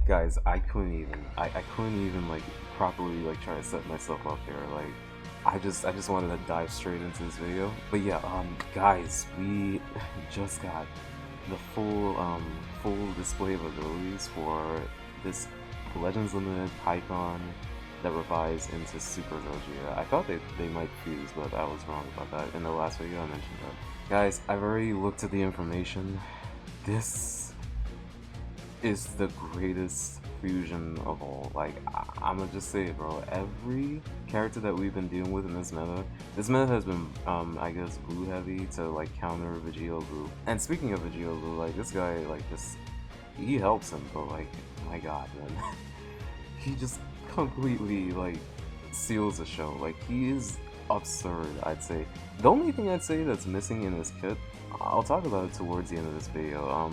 Guys, I couldn't even like properly like try to set myself up here. Like, I just wanted to dive straight into this video. But yeah, guys, we just got the full display of abilities for this Legends Limited Pikkon that revives into Super Gogeta. I thought they might fuse, but I was wrong about that. In the last video I mentioned that. Guys, I've already looked at the information. This is the greatest fusion of all. Like, I'ma just say it, bro. Every character that we've been dealing with in this meta has been, I guess, blue heavy to like counter Vegito blue. And speaking of Vegito blue, like this guy, like he helps him, but like, my god, man, he just completely like seals the show. Like, he is absurd, I'd say. The only thing I'd say that's missing in his kit, I'll talk about it towards the end of this video.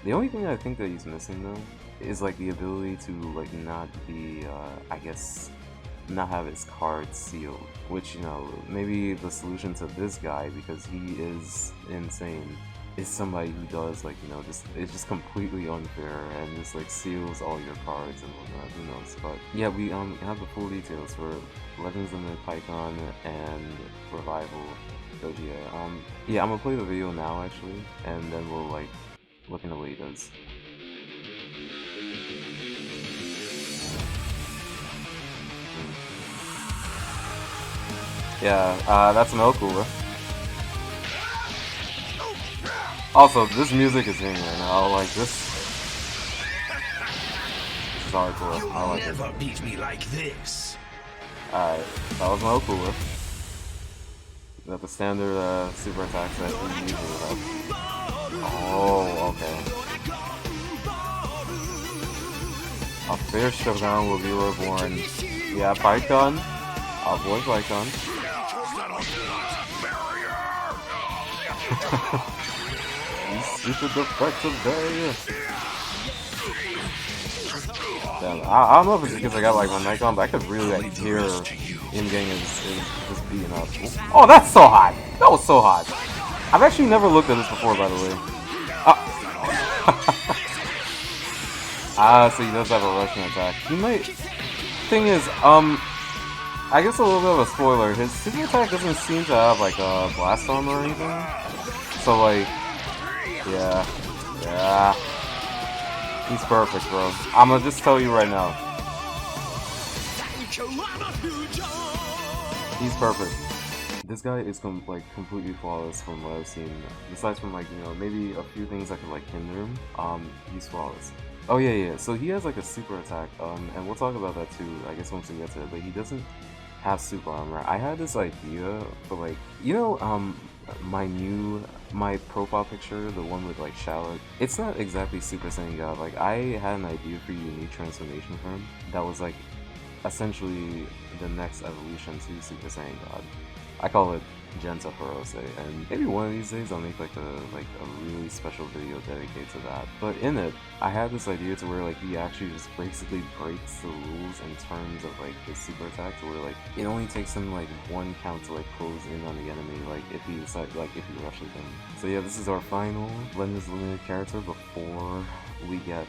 The only thing I think that he's missing though is like the ability to like not be, I guess, not have his cards sealed. Which, you know, maybe the solution to this guy, because he is insane, is somebody who does like, you know, it's just completely unfair and just like seals all your cards and whatnot. Who knows? But yeah, we have the full details for Legends Limited Pikkon and Revival Gogeta. Yeah, I'm gonna play the video now actually, and then we'll like look into what he does. Yeah, that's no cooler. Also, this music is hitting right now. Like this is hardcore. I like it. Never beat me like this. Alright, that was no cooler. Got the standard super attacks that we usually have. Oh, okay. A fierce Shogun will be reborn. Yeah, Pikkon. Our boy Pikkon. He's super defective day. Damn, I don't know if it's because I got like my mic on, but I could really like hear him getting his just beating up. Oh, that's so hot! That was so hot! I've actually never looked at this before, by the way. So he does have a Russian attack. He might... Thing is, I guess a little bit of a spoiler, his super attack doesn't seem to have like a blast armor or anything. So like, yeah. He's perfect, bro. I'ma just tell you right now. He's perfect. This guy is like completely flawless from what I've seen. Besides from like, you know, maybe a few things that could like hinder him. He's flawless. Oh yeah. So he has like a super attack. And we'll talk about that too, I guess, once we get to it. But he doesn't have super armor. I had this idea for like, you know, my profile picture, the one with like Shallot. It's not exactly Super Saiyan God. Like, I had an idea for a unique transformation for him that was like essentially the next evolution to Super Saiyan God. I call it Genta Ferose, and maybe one of these days I'll make like a really special video dedicated to that. But in it, I had this idea to where like he actually just basically breaks the rules in terms of like his super attack, to where like it only takes him like one count to like close in on the enemy, like if he decides, like if he rushes them. So yeah, this is our final Legends Limited character before we get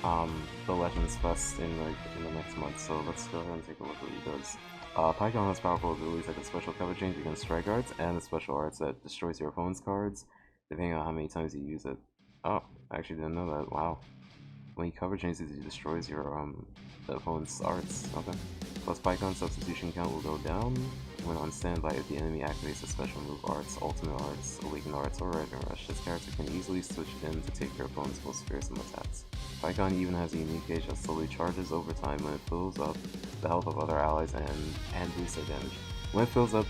the Legends Fest in the next month. So let's go ahead and take a look at what he does. Pikkon has powerful abilities like a special cover change against strike arts, and a special arts that destroys your opponent's cards, depending on how many times you use it. Oh, I actually didn't know that. Wow. When you cover changes, he destroys your opponent's arts. Okay. Plus Pikkon substitution count will go down when on standby if the enemy activates a special move, arts, ultimate arts, awakened arts, or Raven Rush. This character can easily switch in to take your opponent's most fearsome attacks. Pikkon even has a unique gauge that slowly charges over time when it fills up the health of other allies and boosts their damage. When it fills up,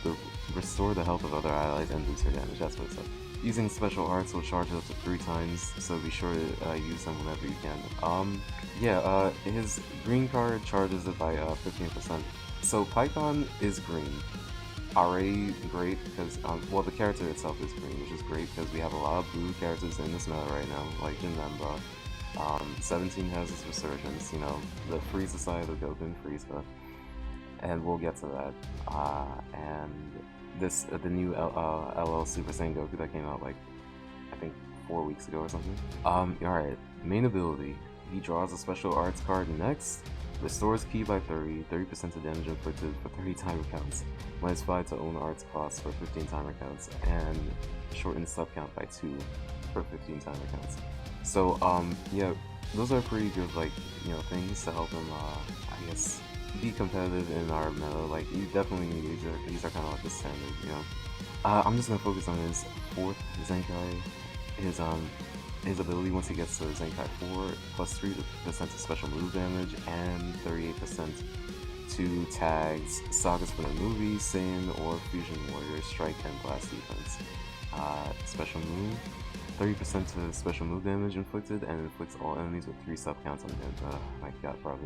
restore the health of other allies and boost their damage. That's what it said. Using special arts will charge up to 3 times, so be sure to use them whenever you can. His green card charges it by 15%. So Pikkon is green. Already great because, well, the character itself is green, which is great because we have a lot of blue characters in this meta right now, like Jinembra. 17 has its resurgence, you know, the Frieza side of Goku and Frieza, and we'll get to that. And this the new LF Super Saiyan Goku that came out like I think 4 weeks ago or something. Alright, main ability. he draws a special arts card next, restores ki by 30% of damage inflicted for 30 timer counts, -5 to own arts cost for 15 timer counts, and shortens sub count by 2 for 15 timer counts. So yeah, those are pretty good like things to help him I guess be competitive in our meta. Like you definitely need these are kind of like the standard, I'm just gonna focus on his 4th Zenkai, his ability once he gets to Zenkai 4, plus 3% to special move damage and 38% to tags, sagas from the movie, Saiyan, or Fusion Warrior, strike and blast defense. Special move, 30% to special move damage inflicted, and inflicts all enemies with 3 sub counts on him. My god, bro,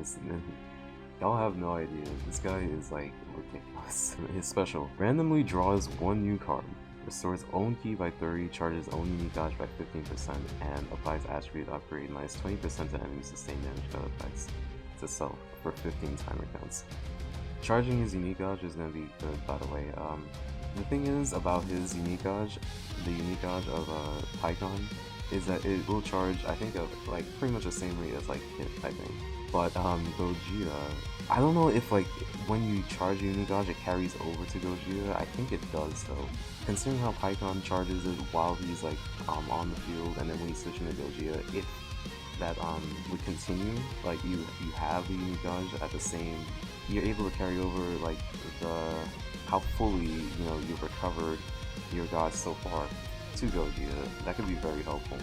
y'all have no idea. This guy is like ridiculous. His special randomly draws 1 new card, restores own ki by 30, charges own unique dodge by 15%, and applies attribute upgrade -20% to enemy sustained damage card effects to self for 15 timer counts. Charging his unique dodge is gonna be good, by the way. The thing is about his unique dodge, the unique dodge of Pikkon, is that it will charge, I think, of like pretty much the same rate as like hit, I think. But Gogeta, I don't know if like when you charge your unique dodge it carries over to Gogeta. I think it does though. Considering how Pikkon charges it while he's like on the field, and then when he's switching to Gogeta, if that would continue, like you have the unique dodge at the same, you're able to carry over like how fully you've recovered your dodge so far to Gogeta. That could be very helpful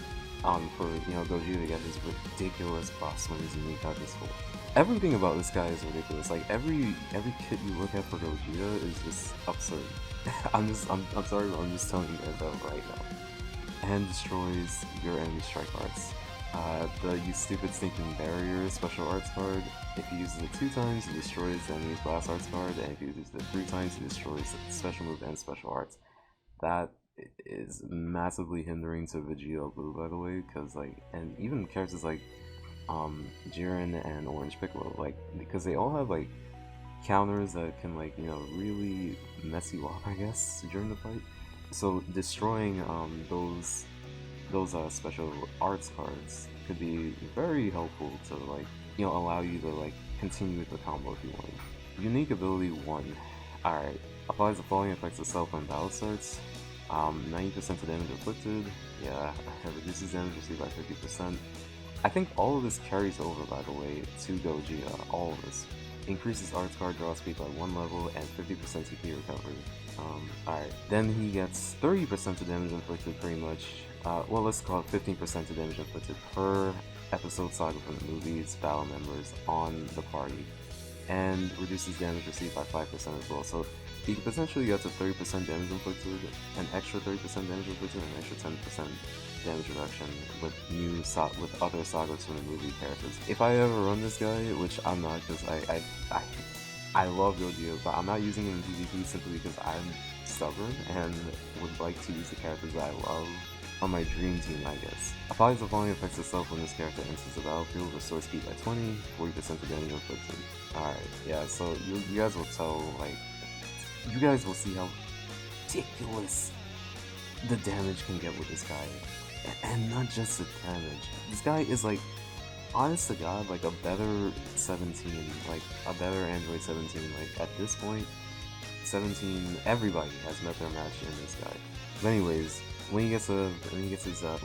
for Gogeta to get his ridiculous buffs when his unique dodge is full. Everything about this guy is ridiculous. Like every kit you look at for Gogeta is just absurd. I'm sorry, but I'm just telling you guys that right now. And destroys your enemy strike arts. The You Stupid Stinking Barrier special arts card, if he uses it 2 times, he destroys the enemy's blast arts card, and if he uses it 3 times, he destroys special move and special arts. That is massively hindering to Vegeta Blue, by the way, because like, and even characters like Jiren and Orange Piccolo, like, because they all have like counters that can like really mess you up, I guess, during the fight. So destroying those special arts cards could be very helpful to like allow you to like continue with the combo if you want. Unique ability 1. Alright, applies the following effects to self when battle starts. 90% to damage inflicted. Yeah, reduces damage received by 50%. I think all of this carries over, by the way, to Gogeta. All of this increases arts card draw speed by 1 level and 50% TP recovery. Alright, then he gets 30% to damage inflicted, pretty much. Well, let's call it 15% to damage inflicted per episode saga from the movies, battle members on the party, and reduces damage received by 5% as well. So he could potentially get to 30% damage inflicted, an extra 30% damage inflicted, and an extra 10% damage reduction with other sagas from the movie characters. If I ever run this guy, which I'm not, because I love Gogeta, but I'm not using him in PvP simply because I'm stubborn and would like to use the characters that I love on my dream team, I guess. Applies the following effects itself when this character enters the battlefield, restores speed by 20, 40% to damage inflicted. Alright, yeah, so you guys will tell, like, you guys will see how ridiculous the damage can get with this guy. And not just the damage. This guy is like, honest to god, like a better 17, like a better Android 17. Like at this point, 17, everybody has met their match in this guy. But anyways, when he uses a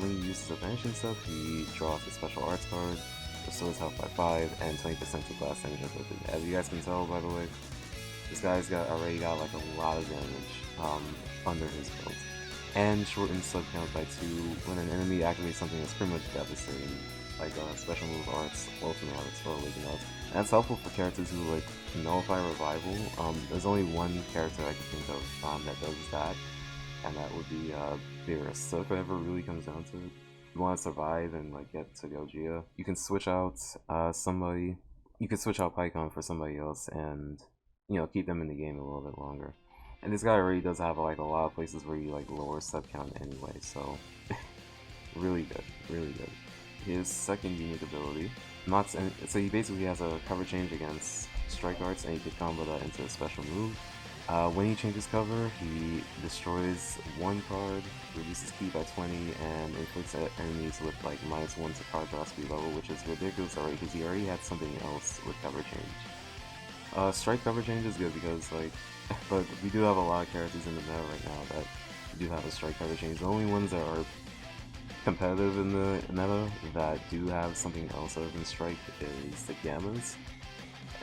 vanishing stuff, he draws a special arts card, restores health by 5, and 20% to blast damage inflicted. As you guys can tell, by the way, this guy's already got like a lot of damage under his belt. And shortens sub count by 2 when an enemy activates something that's pretty much devastating, like special move arts, ultimate arts, or awakening arts. And that's helpful for characters who like nullify revival. There's only one character I can think of that does that, and that would be Beerus. So if it ever really comes down to it, you want to survive and like get to Gogeta, you can switch out somebody. You can switch out Pikkon for somebody else, and keep them in the game a little bit longer. And this guy already does have like a lot of places where you like lower sub count anyway, so really good, really good. His second unique ability, so he basically has a cover change against strike arts, and you can combo that into a special move. When he changes cover, he destroys one card, reduces key by 20, and inflicts enemies with like -1 to card draw speed level, which is ridiculous already because he already had something else with cover change. Strike cover change is good because like, but we do have a lot of characters in the meta right now that do have a strike cover change. The only ones that are competitive in the meta that do have something else other than strike is the Gammas.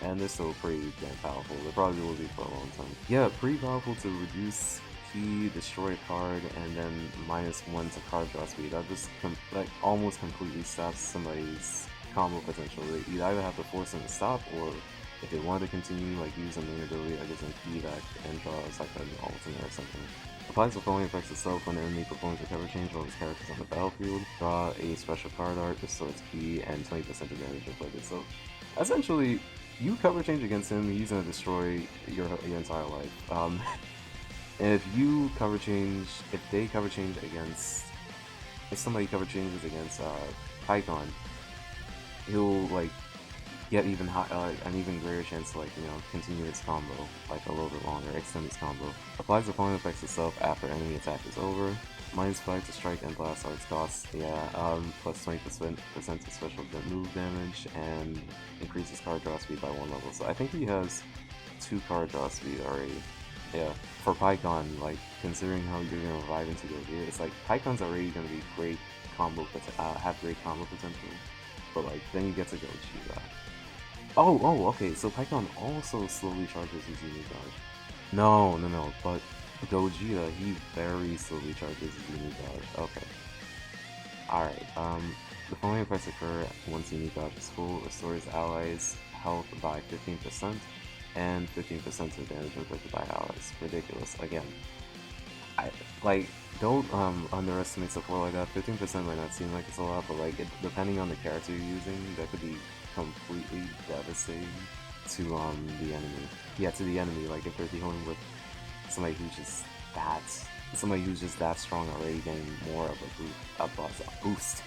And they're still pretty damn powerful. They probably will be for a long time. Yeah, pretty powerful to reduce key, destroy card, and then -1 to card draw speed. That just like almost completely stops somebody's combo potential. You either have to force them to stop, or if they want to continue, like use a main ability that gives them key back and draws like an alternate or something. Applies the following effects itself when an enemy performs a cover change while his character is on the battlefield. Draw a special card art, restores key, and 20% of damage inflicted. So essentially, you cover change against him, he's gonna destroy your entire life. And if you cover change, if somebody cover changes against Pikkon, he'll like get even an even greater chance to like continue his combo like a little bit longer, extend his combo. Applies the following effects itself after enemy attack is over. -5 to strike and blast arts cost, plus 20% to special move damage, and increases card draw speed by 1 level. So I think he has 2 card draw speed already. Yeah, for Pikkon, like considering how you're gonna revive into Gogeta, it's like Pikkon's already gonna be great combo, have great combo potential. But like then you get to Gogeta. Oh, okay. So Pikkon also slowly charges his unique dodge. No, but Gogeta, he very slowly charges his unique dodge. Okay. Alright, the following effects occur once unique dodge is full. Restores allies' health by 15%, and 15% of damage inflicted by allies. Ridiculous. Again, don't underestimate support like that. 15% might not seem like it's a lot, but like, depending on the character you're using, that could be completely devastating to the enemy. Yeah, to the enemy. Like if they're dealing with somebody who's just that strong already, getting more of a boost.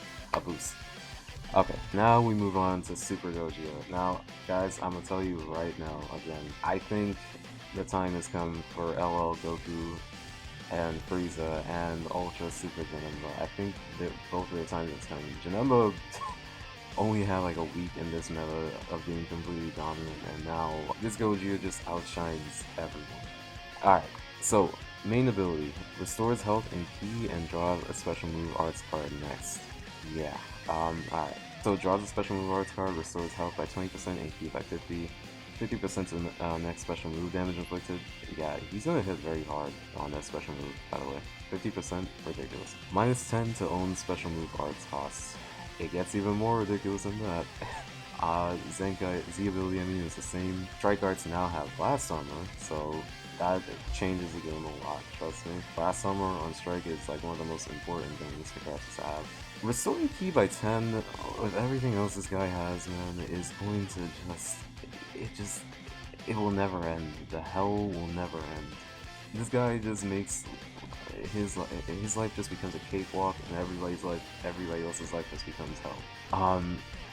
Okay, now we move on to Super Gogeta. Now, guys, I'm gonna tell you right now again. I think the time has come for LL Goku and Frieza and Ultra Super Janemba. I think that both of the times it's coming. Janemba only had like a week in this meta of being completely dominant, and now this Gogeta just outshines everyone. Alright, so main ability, restores health and key and draws a special move arts card next. Yeah, alright. So draws a special move arts card, restores health by 20% and key by 50% to the next special move damage inflicted. Yeah, he's gonna hit very hard on that special move, by the way. 50%, ridiculous. -10 to own special move arts costs. It gets even more ridiculous than that. Zenkai, Z ability, is the same. Strike arts now have blast armor, so that changes the game a lot, trust me. Blast armor on strike is like one of the most important things for characters to have. Restoring key by 10, with everything else this guy has, man, is going to it will never end. The hell will never end. This guy just makes his life just becomes a cakewalk, and everybody else's life just becomes hell.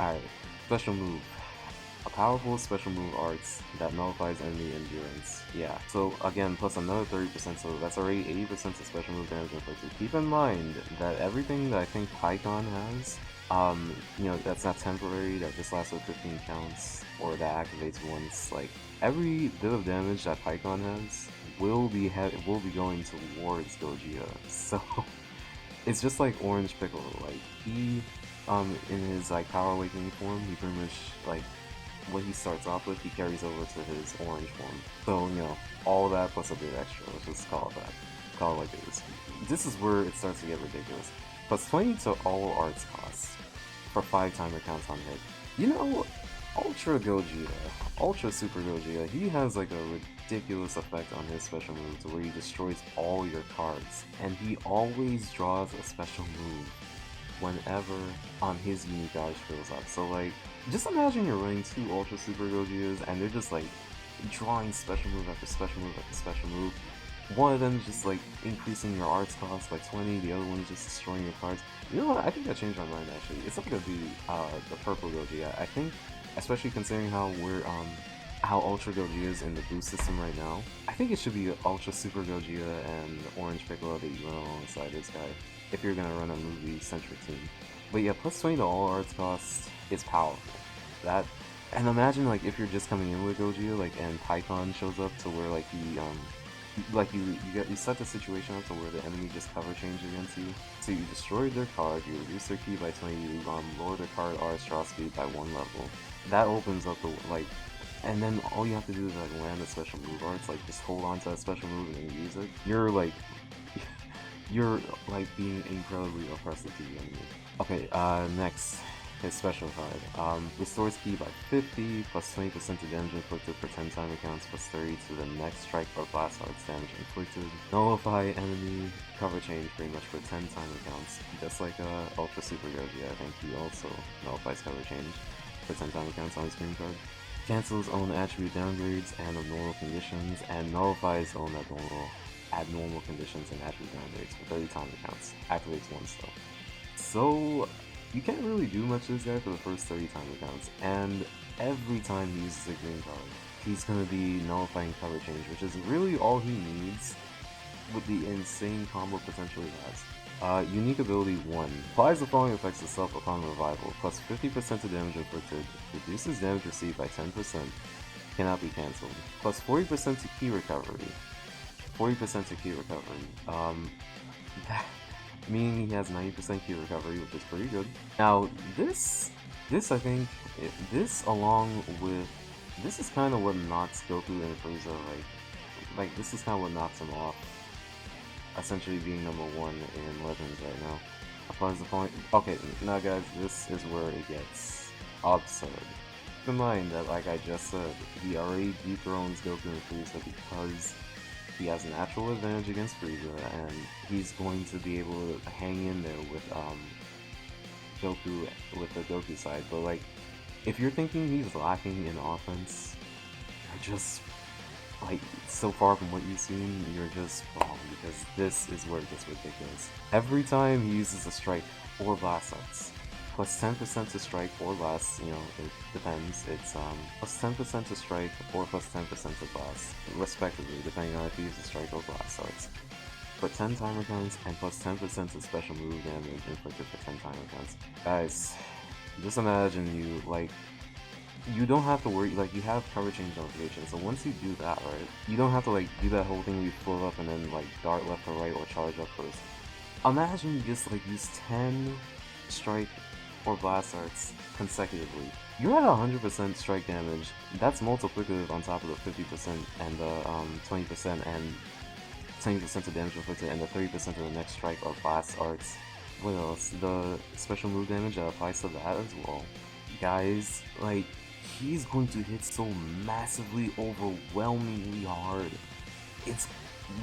Alright, special move. A powerful special move arts that nullifies enemy endurance. Yeah, so again, plus another 30%, so that's already 80% of special move damage inflicted. Keep in mind that everything that I think Pikkon has, that's not temporary, that just lasts with 15 counts, or that activates once. Like, every bit of damage that Pikkon has will be going towards Gogeta. So it's just like Orange Piccolo. Like he, in his like Power Awakening form, he pretty much like what he starts off with, he carries over to his orange form. So all that plus a bit extra. Let's just call it that. Call it like it is. This is where it starts to get ridiculous. Plus 20 to all arts costs for 5 timer counts on hit. Ultra Gogeta, Ultra Super Gogeta, he has like a ridiculous effect on his special move to where he destroys all your cards, and he always draws a special move whenever his unique dodge fills up. So like, just imagine you're running 2 Ultra Super Gogetas and they're just like drawing special move after special move after special move. One of them is just like increasing your arts cost by 20, the other one is just destroying your cards. You know what, I think I changed my mind actually. It's not gonna be the purple Gogeta. I think, especially considering how we're how Ultra Gogeta is in the boost system right now. I think it should be Ultra Super Gogeta and Orange Piccolo that you run alongside this guy, if you're gonna run a movie-centric team. But yeah, plus 20 to all arts cost is powerful. That, and imagine like if you're just coming in with Gogeta, like, and Pikkon shows up to where like you set the situation up to where the enemy just cover change against you. So you destroyed their card, you reduce their key by 20, you lower their card RS draw speed by 1 level. That opens up the like, and then all you have to do is like land a special move arts, like just hold on to that special move and then use it. You're like you're like being incredibly oppressive to the enemy. Okay, next, his special card. Restores key by 50, plus 20% to damage inflicted for 10 time accounts, plus 30 to the next strike or blast arts damage inflicted. Nullify enemy cover change pretty much for 10 time accounts. Just like Ultra Super Gogeta, I think he also nullifies cover change for 10 time accounts on his green card. Cancels own attribute downgrades and abnormal conditions, and nullifies own abnormal conditions and attribute downgrades for 30 time accounts. Activates once though. So you can't really do much to this guy for the first 30 time accounts, and every time he uses a green card, he's going to be nullifying cover change, which is really all he needs with the insane combo potential he has. Unique ability 1. Applies the following effects to self upon revival, plus 50% to damage inflicted, reduces damage received by 10%, cannot be cancelled, plus 40% to key recovery. 40% to key recovery. Meaning he has 90% key recovery, which is pretty good. Now, this I think, this along with, this is kind of what knocks Goku and Frieza, like this is kind of what knocks him off, essentially being number 1 in Legends right now. Applies the point. Okay, now guys, this is where it gets absurd. Keep in mind that, like I just said, he already dethrones Goku and Frieza because he has a natural advantage against Frieza, and he's going to be able to hang in there with Goku, with the Goku side. But like, if you're thinking he's lacking in offense, you're just like so far from what you've seen, you're just wrong, because this is where it gets ridiculous. Every time he uses a strike or blast arts, plus 10% to strike or blast, you know, it depends. It's plus 10% to strike or plus 10% to blast, respectively, depending on if you use a strike or blast arts. For 10 timer counts and plus 10% to special move damage inflicted for 10 timer counts. Guys, just imagine you don't have to worry, like, you have cover change notification, so once you do that, right, you don't have to like do that whole thing where you float up and then like dart left or right or charge up first. Imagine you just like use 10 strike or blast arts consecutively. You're at 100% strike damage. That's multiplicative on top of the 50% and the 20% and 20% of damage inflicted and the 30% of the next strike or blast arts. What else? The special move damage that applies to that as well. Guys, like, he's going to hit so massively, overwhelmingly hard.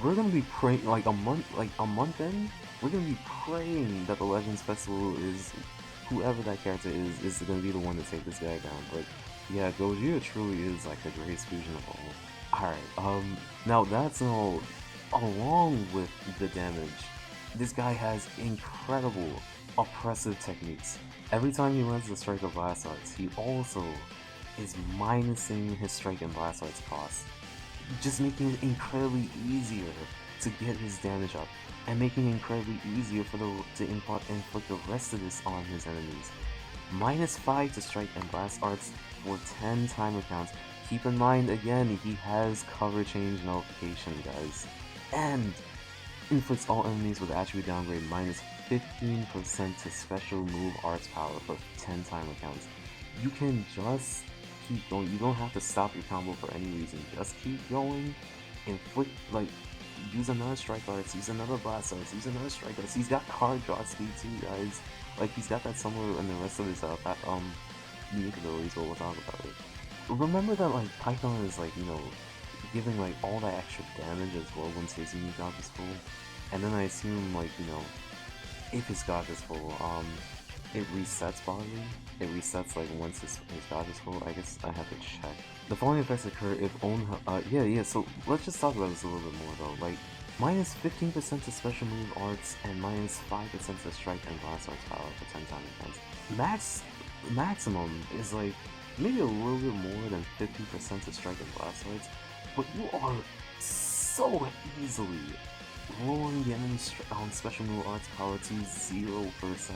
We're gonna be praying, like a month in, we're gonna be praying that the Legends Festival is, whoever that character is gonna be the one to take this guy down. But yeah, Gogeta truly is like the greatest fusion of all. Alright, now that's all, along with the damage, this guy has incredible oppressive techniques. Every time he lands the strike of blast arts, he also is minusing his strike and blast arts cost, just making it incredibly easier to get his damage up, and making it incredibly easier to inflict the rest of this on his enemies. -5 to strike and blast arts for 10 timer counts. Keep in mind, again, he has cover change nullification, guys. And inflicts all enemies with attribute downgrade -15% to special move arts power for 10 timer counts. You can just keep going. You don't have to stop your combo for any reason. Just keep going. Inflict, like, use another strike arts, use another blast arts, use another strike arts. He's got card draw speed too, guys. Like, he's got that somewhere in the rest of his unique abilities, but we'll talk about it. Remember that, like, Pikkon is, like, you know, giving, like, all that extra damage as well once his unique gauge is full. And then I assume, like, you know, if his gauge is full, it resets probably. It resets, like, once his gauge is full. I guess I have to check. The following effects occur if own, so let's just talk about this a little bit more though. Like, -15% to special move arts and -5% to strike and blast arts power for 10 time events. Maximum is like maybe a little bit more than 50% to strike and blast sides, but you are so easily lowering the enemy's special move arts power to 0%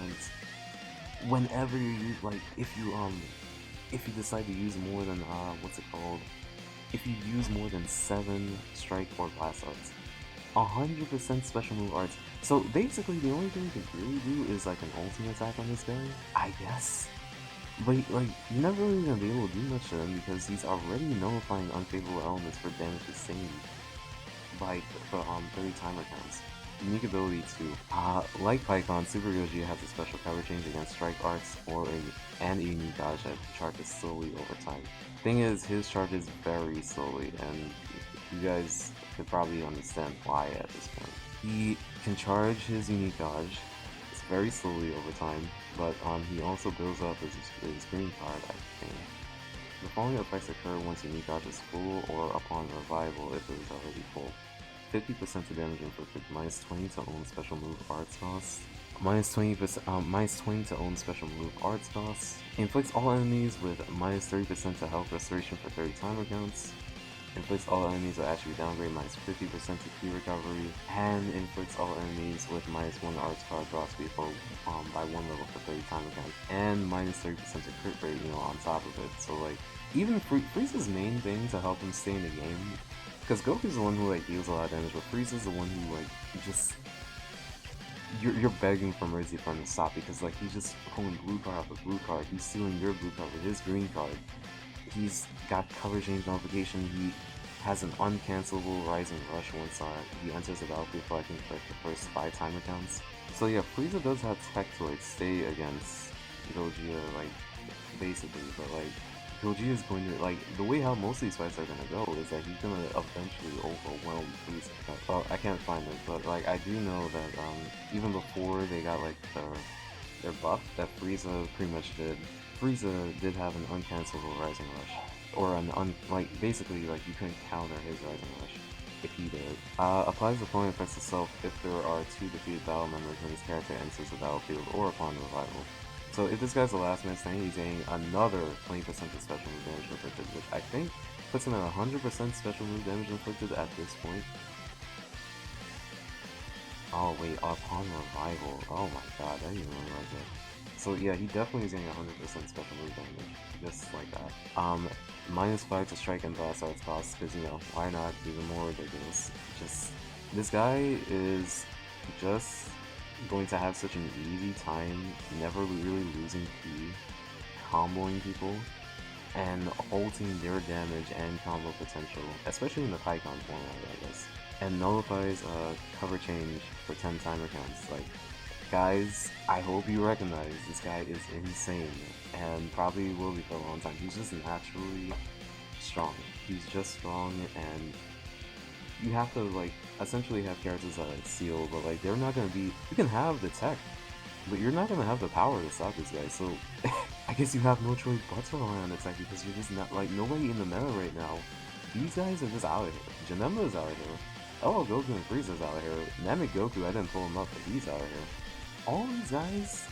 whenever you like if you decide to use more than what's it called? If you use more than 7 strike or blast arts. 100% special move arts. So basically the only thing you can really do is like an ultimate attack on this guy, I guess. But like you're never really gonna be able to do much to him because he's already nullifying unfavorable elements for damage sustained by for 30 timer counts. Unique ability too. Like Pikkon, Super Gogeta has a special cover change against strike arts and a unique dodge that charges slowly over time. Thing is, his charges very slowly, and you guys could probably understand why at this point. He can charge his unique dodge very slowly over time, but he also builds up his green card, I think. The following effects occur once unique dodge is full or upon revival if it is already full. 50% to damage inflicted, minus 20 to own special move arts cost, minus 20 to own special move arts cost, inflicts all enemies with minus 30% to health restoration for 30 timer counts, inflicts all enemies with attribute downgrade minus 50% to key recovery, and inflicts all enemies with minus 1 arts card draw speed for by 1 level for 30 timer counts, and minus 30% to crit rate, on top of it. So like, even Frieza's main thing to help him stay in the game, because Goku's the one who like deals a lot of damage, but Frieza's the one who like just you're begging for mercy from him to stop, because like he's just pulling blue card off of blue card, he's stealing your blue card with his green card, he's got cover change notification, he has an uncancelable rising rush once he enters the battlefield for I think like the first 5 timer counts. So yeah, Frieza does have tech to like stay against Gogeta like basically, but like Gogeta is going to, like, the way how most of these fights are going to go is that he's going to eventually overwhelm Frieza. Well, I can't find it, but, like, I do know that, even before they got, like, their buff that Frieza pretty much did, Frieza did have an uncancelable Rising Rush. Or basically, like, you couldn't counter his Rising Rush if he did. Applies the following effects itself if there are 2 defeated battle members when his character enters the battlefield or upon revival. So if this guy's the last man standing, he's getting another 20% of special move damage inflicted, which I think puts him at 100% special move damage inflicted at this point. Oh wait, upon revival. Oh my god, I didn't even realize that. So yeah, he definitely is getting 100% special move damage, just like that. Minus 5 to strike and blast arts cost, because why not? Even more ridiculous. This guy is just going to have such an easy time, never really losing key, comboing people, and ulting their damage and combo potential, especially in the Pikkon format, I guess. And nullifies cover change for 10 timer counts. Like, guys, I hope you recognize this guy is insane, and probably will be for a long time. He's just naturally strong. He's just strong, and you have to, like, essentially have characters that like seal, but like they're not gonna be. You can have the tech, but you're not gonna have the power to stop this guy. So I guess you have no choice but to rely on the tech, because you're just not, like, nobody in the meta right now. These guys are just out here. Janemba is out here. Oh, Goku and Frieza's out here. Namek Goku, I didn't pull him up, but he's out here. All these guys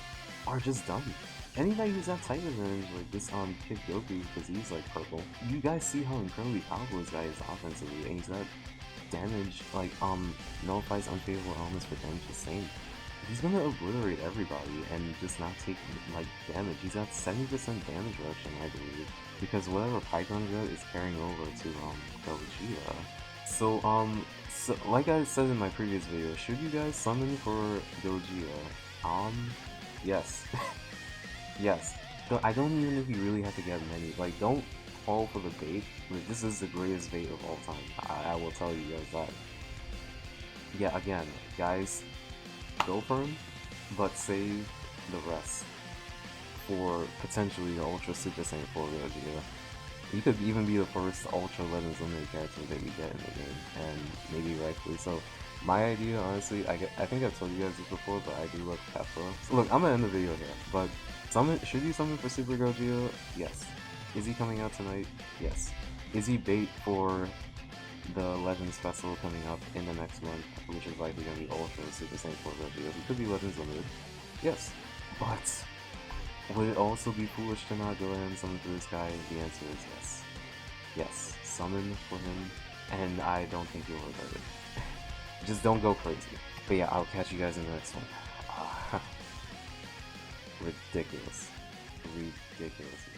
are just done. Anybody who's that type of advantage, like this Kid Goku, because he's like purple. You guys see how incredibly powerful this guy is offensively, and he's got damage, like, nullifies unfavorable elements for damage sustained. He's gonna obliterate everybody and just not take, like, damage. He's got 70% damage reduction, I believe, because whatever Pikkon got is carrying over to, Gogeta. So, like I said in my previous video, should you guys summon for Gogeta? Yes. Yes. I don't even know if you really have to get many. Like, don't fall for the bait. Like, this is the greatest bait of all time. I will tell you guys that. Yeah, again, guys, go for him, but save the rest for potentially the Ultra Super Saiyan 4 Gogeta. He could even be the first Ultra Legends Limited character that we get in the game, and maybe rightfully so. My idea, honestly, I think I've told you guys this before, but I do love Kefla. So look, I'm gonna end the video here, but should you summon for Super Gogeta? Yes. Is he coming out tonight? Yes. Is he bait for the Legends Festival coming up in the next month, which is likely going to be Ultra Super Saiyan 4 Gogeta? He could be Legends Limited. Yes. But Would it also be foolish to not go ahead and summon for this guy? The answer is yes. Yes, summon for him, and I don't think you'll regret it. Just don't go crazy. But yeah, I'll catch you guys in the next one. Ridiculous. Ridiculous.